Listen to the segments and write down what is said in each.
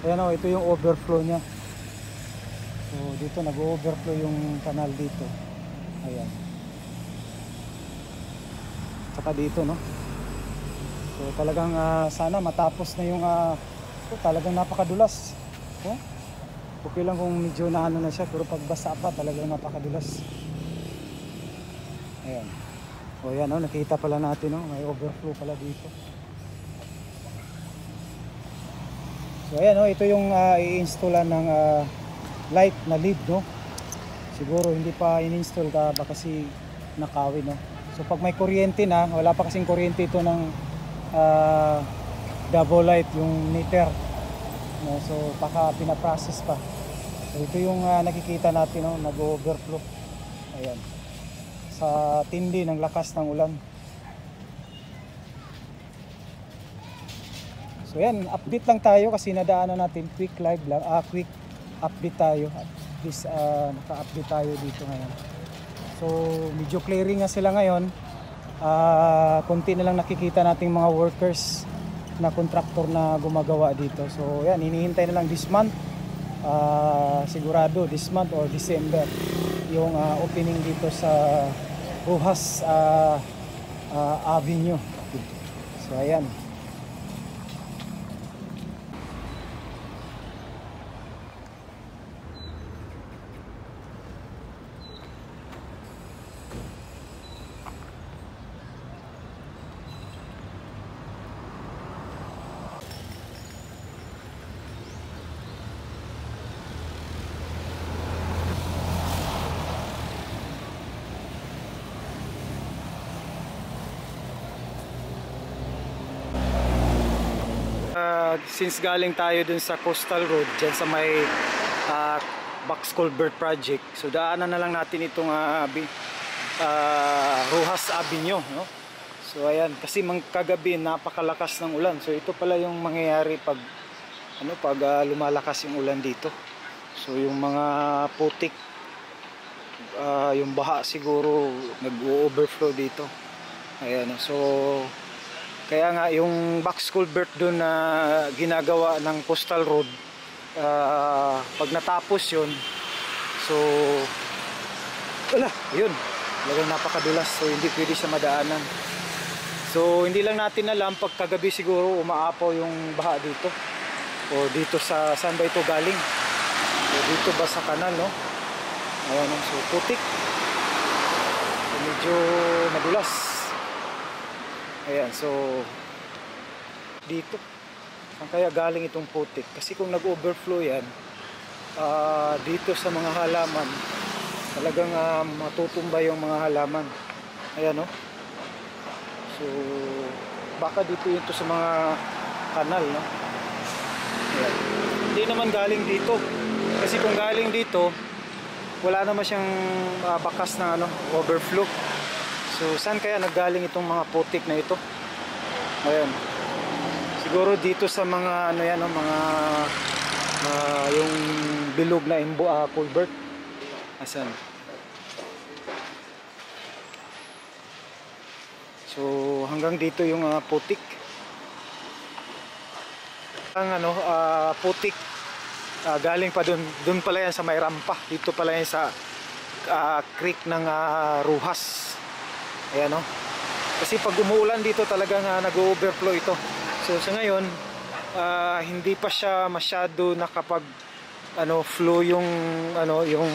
Ayan o, ito yung overflow nya. So dito nag-overflow yung kanal dito. Ayan. Saka dito no. So talagang sana matapos na yung talagang napakadulas. Oh, okay lang kung medyo na ano na siya, pero pag basa pa talagang napakadulas. Ayan. O yan o, nakita pala natin no, may overflow pala dito. So ayan o, ito yung i-installan ng light na lead no. Siguro hindi pa in-install ka baka kasi nakawin no. So pag may kuryente na, wala pa kasing kuryente ito ng double light yung meter no? So baka pinaprocess pa. So ito yung nakikita natin no, nag-overflow. Ayan, sa tindi ng lakas ng ulan. So yan, update lang tayo kasi nadaanan natin, quick live lang, quick update tayo. At least naka-update tayo dito ngayon. So medyo clearing na sila ngayon. Konti na lang nakikita nating mga workers na contractor na gumagawa dito. So yan, hinihintay na lang this month. Sigurado this month or December yung opening dito sa Rojas Avenue. So ayan. Since galing tayo dun sa Coastal Road dyan sa may Box Culvert Project, so daanan na lang natin itong Rojas Avenue no? So ayan, kasi kagabi napakalakas ng ulan. So ito pala yung mangyayari pag lumalakas yung ulan dito. So yung mga putik, yung baha siguro nag-overflow dito. Ayan, so kaya nga yung box culvert doon na ginagawa ng Coastal Road, pag natapos yun, so yun, talagang napakadulas. So hindi pwede siya madaanan. So hindi lang natin alam pag kagabi siguro umaapaw yung baha dito, o dito sa saan ba ito galing, so dito ba sa kanal no. Ayan, so putik, so medyo madulas. Ayan, so dito saan kaya galing itong putik? Kasi kung nag-overflow yan dito sa mga halaman, talagang matutumba yung mga halaman. Ayan no. So baka dito yun to sa mga kanal no. Ayan. Hindi naman galing dito, kasi kung galing dito wala naman siyang bakas ng overflow. So saan kaya naggaling itong mga putik na ito? Ayan. Siguro dito sa mga mga yung bilog na culvert. Asan? So hanggang dito yung putik. Ang putik galing pa dun pala yan sa may rampa. Dito pala yan sa creek ng Rojas. Ayan no. Kasi pag umuulan dito talagang nag-overflow ito. So sa ngayon hindi pa siya masyado nakapag flow yung yung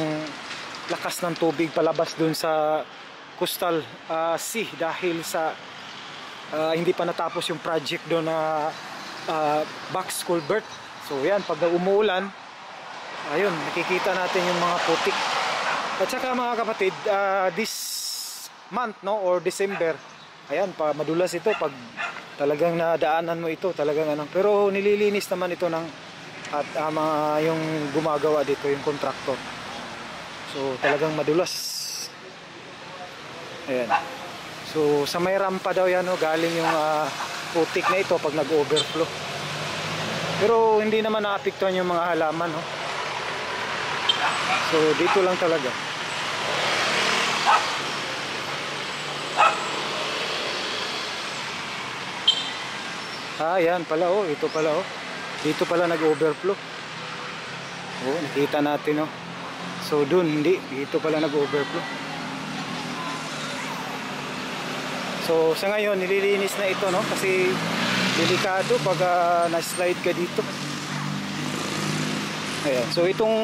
lakas ng tubig palabas dun sa Coastal Sea, dahil sa hindi pa natapos yung project doon na box culvert. So yan, pag umuulan, ayun, nakikita natin yung mga putik. At saka mga kapatid, this month no, or December, ayan, madulas ito pag talagang nadaanan mo ito, talagang pero nililinis naman ito ng at mga yung gumagawa dito, yung contractor. So talagang madulas. Ayan. So sa may rampa daw yan no, galing yung putik na ito pag nag-overflow. Pero hindi naman naapektuhan yung mga halaman no. So dito lang talaga. Yan pala ito pala Dito pala nag-overflow. Oh, nakita natin, no. So dun hindi, dito pala nag-overflow. So sa ngayon nililinis na ito, no, kasi delikado pag na-slide ka dito. Ayan. So itong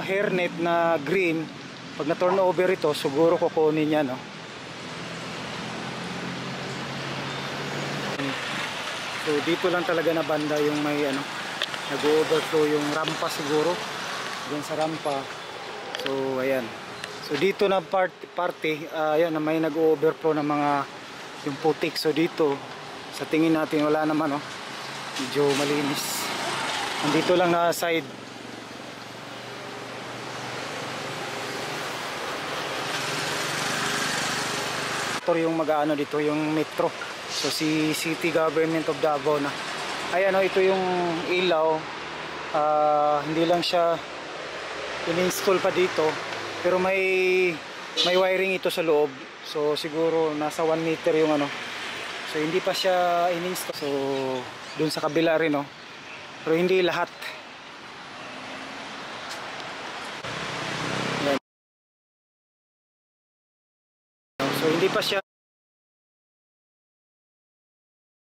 hairnet na green, pag na-turn over ito, siguro kukunin niya, no. So dito lang talaga na banda yung may nag-overflow yung rampa siguro. Diyan sa rampa. So ayan. So dito na parte ayan na may nag-overflow ng mga yung putik. So dito sa tingin natin wala naman, no. Medyo malinis. Nandito lang na side. Ito yung mag-aano dito, yung metro. So si City Government of Davao na. Ay ito yung ilaw. Hindi lang siya in-install pa dito, pero may wiring ito sa loob. So siguro nasa 1 meter yung So hindi pa siya in-install. So dun sa kabila rin, no. Pero hindi lahat. Yan. So hindi pa siya